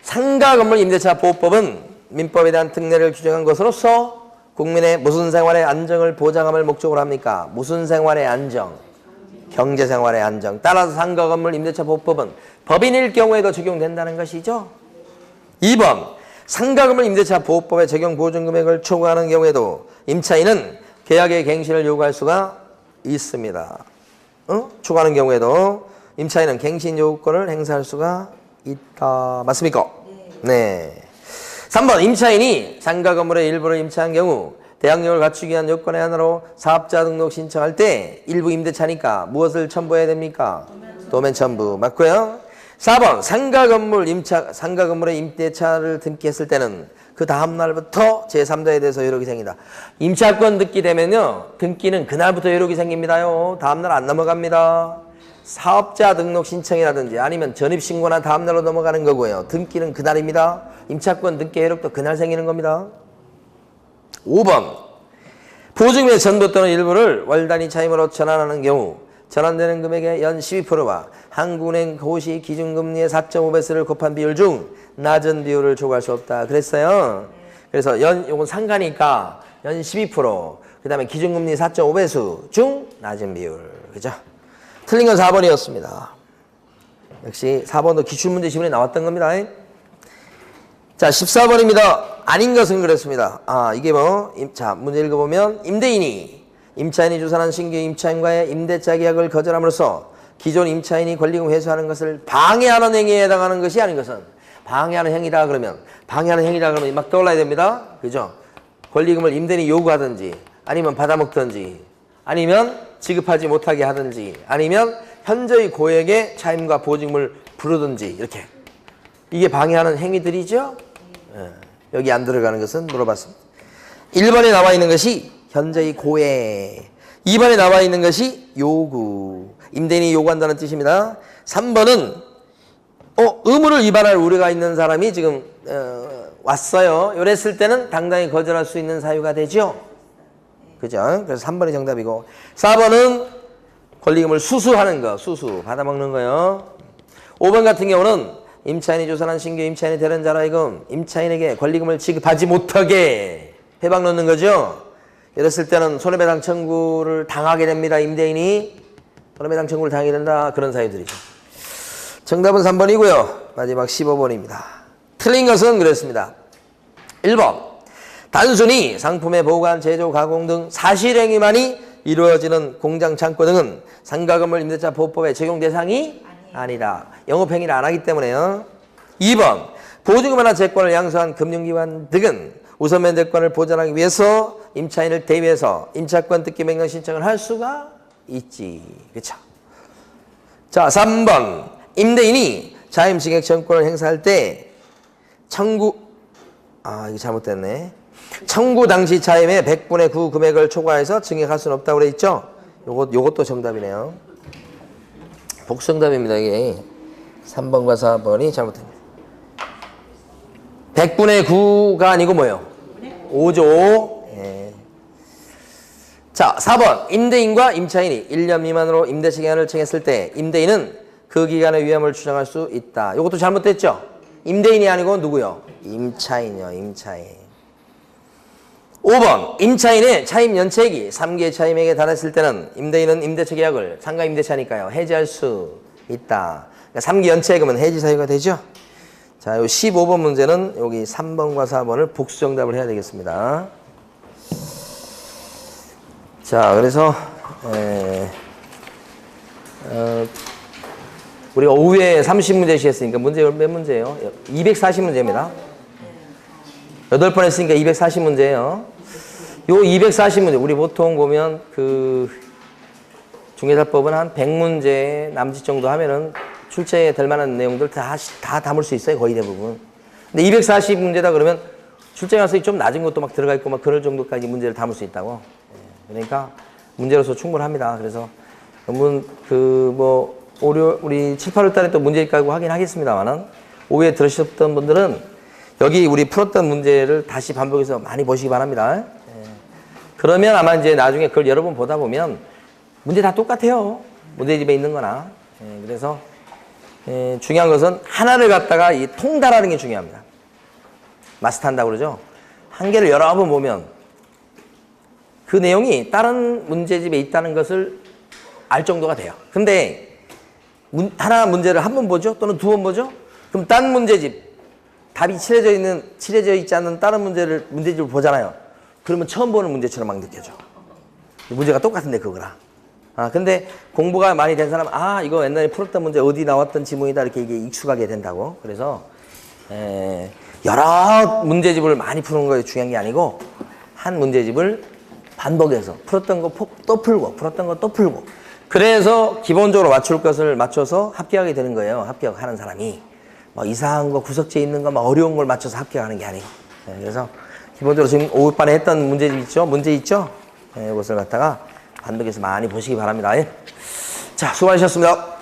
상가 건물 임대차 보호법은 민법에 대한 특례를 규정한 것으로서 국민의 무슨 생활의 안정을 보장함을 목적으로 합니까? 무슨 생활의 안정? 경제생활의 안정. 따라서 상가 건물 임대차 보호법은 법인일 경우에도 적용된다는 것이죠. 2번. 상가 건물 임대차 보호법의 적용 보증금액을 초과하는 경우에도 임차인은 계약의 갱신을 요구할 수가 있습니다. 초과하는 경우에도 임차인은 갱신 요구권을 행사할 수가 있다. 맞습니까? 네. 3번 임차인이 상가 건물의 일부를 임차한 경우 대항력을 갖추기 위한 요건의 하나로 사업자 등록 신청할 때 일부 임대차니까 무엇을 첨부해야 됩니까? 도면 첨부. 맞고요. 4번 상가 건물의 임대차를 등기했을 때는 그 다음 날부터 제3자에 대해서 효력이 생긴다. 임차권 등기 되면요. 등기는 그날부터 효력이 생깁니다요. 다음 날 안 넘어갑니다. 사업자 등록 신청이라든지 아니면 전입신고나 다음 날로 넘어가는 거고요. 등기는 그날입니다. 임차권 등기 효력도 그날 생기는 겁니다. 5번 보증금의 전부 또는 일부를 월 단위 차임으로 전환하는 경우 전환되는 금액의 연 12%와 한국은행 고시 기준금리의 4.5배수를 곱한 비율 중 낮은 비율을 초과할 수 없다. 그랬어요. 그래서 요건 상가니까 연 12%, 그 다음에 기준금리 4.5배수 중 낮은 비율. 그죠? 틀린 건 4번이었습니다. 역시 4번도 기출문제 지문에 나왔던 겁니다. 자, 14번입니다. 아닌 것은 그랬습니다. 이게 자, 문제 읽어보면 임대인이 임차인이 주선한 신규 임차인과의 임대차 계약을 거절함으로써 기존 임차인이 권리금 회수하는 것을 방해하는 행위에 해당하는 것이 아닌 것은 방해하는 행위다 그러면 막 떠올라야 됩니다. 그죠? 권리금을 임대인이 요구하든지 아니면 받아먹든지 아니면 지급하지 못하게 하든지 아니면 현저히 고액의 차임과 보증금을 부르든지 이렇게 이게 방해하는 행위들이죠. 여기 안 들어가는 것은 물어봤습니다. 1번에 나와 있는 것이 현저히 고액, 2번에 나와 있는 것이 요구, 임대인이 요구한다는 뜻입니다. 3번은 의무를 위반할 우려가 있는 사람이 지금 왔어요. 이랬을 때는 당당히 거절할 수 있는 사유가 되죠. 그죠? 그래서 3번이 정답이고 4번은 권리금을 수수하는 거, 받아먹는 거요. 5번 같은 경우는 임차인이 조선한 신규 임차인이 되는 자라 하여금 임차인에게 권리금을 지급하지 못하게 해박 놓는 거죠. 이랬을 때는 손해배상 청구를 당하게 됩니다. 임대인이 손해배상 청구를 당하게 된다. 그런 사유들이죠. 정답은 3번이고요. 마지막 15번입니다. 틀린 것은 그랬습니다. 1번 단순히 상품의 보관, 제조, 가공 등 사실행위만이 이루어지는 공장, 창고 등은 상가건물 임대차 보호법의 적용 대상이 아니다. 영업행위를 안 하기 때문에요. 2번 보증금이나 채권을 양수한 금융기관 등은 우선면대권을 보전하기 위해서 임차인을 대위해서 임차권 등기 변경 신청을 할 수가 있지. 그렇죠? 자, 3번 임대인이 자임증액 청구권을 행사할 때 이거 잘못됐네. 청구 당시 차임의 100분의 9 금액을 초과해서 증액할 수는 없다고 그래 있죠? 요것도 정답이네요. 복수정답입니다. 이게 3번과 4번이 잘못됩니다. 100분의 9가 아니고 뭐예요? 5조. 예. 자, 4번 임대인과 임차인이 1년 미만으로 임대차 기간을 정했을 때 임대인은 그 기간의 위험을 추정할 수 있다. 이것도 잘못됐죠? 임대인이 아니고 누구요? 임차인이요. 임차인. 5번 임차인의 차임 연체액이 3개의 차임액에 달했을 때는 임대인은 임대차 계약을 상가 임대차니까요 해지할 수 있다. 그러니까 3기 연체액이면 해지 사유가 되죠. 자, 요 15번 문제는 여기 3번과 4번을 복수 정답을 해야 되겠습니다. 자, 그래서 우리가 오후에 30문제씩 했으니까 문제 몇 문제예요? 240문제입니다. 8번 했으니까 240문제예요. 요 240문제, 우리 보통 보면 중개사법은 한 100문제 남짓 정도 하면은 출제에 될 만한 내용들 다 담을 수 있어요. 거의 대부분. 근데 240문제다 그러면 출제 가능성이 좀 낮은 것도 막 들어가 있고 막 그럴 정도까지 문제를 담을 수 있다고. 그러니까 문제로서 충분합니다. 그래서 우리 7, 8월 달에 또 문제 깔고 하긴 하겠습니다만은 오후에 들으셨던 분들은 여기 우리 풀었던 문제를 다시 반복해서 많이 보시기 바랍니다. 그러면 아마 이제 나중에 그걸 여러 번 보다 보면 문제 다 똑같아요. 문제집에 있는 거나. 그래서 중요한 것은 하나를 갖다가 이 통달하는 게 중요합니다. 마스터한다고 그러죠. 한 개를 여러 번 보면 그 내용이 다른 문제집에 있다는 것을 알 정도가 돼요. 근데 하나 문제를 한 번 보죠? 또는 두 번 보죠? 그럼 딴 문제집, 답이 칠해져 있지 않는 다른 문제집을 보잖아요. 그러면 처음 보는 문제처럼 막 느껴져. 문제가 똑같은데 그거랑. 근데 공부가 많이 된 사람, 이거 옛날에 풀었던 문제 어디 나왔던 지문이다. 이렇게 이게 익숙하게 된다고. 그래서, 여러 문제집을 많이 푸는 거에 중요한 게 아니고, 한 문제집을 반복해서 풀었던 거 또 풀고, 풀었던 거 또 풀고. 그래서 기본적으로 맞출 것을 맞춰서 합격하게 되는 거예요. 합격하는 사람이. 뭐 이상한 거, 구석지에 있는 거, 막 어려운 걸 맞춰서 합격하는 게 아니고. 그래서 기본적으로 지금 5반에 했던 문제 있죠? 이것을 갖다가 반복해서 많이 보시기 바랍니다. 자, 수고하셨습니다.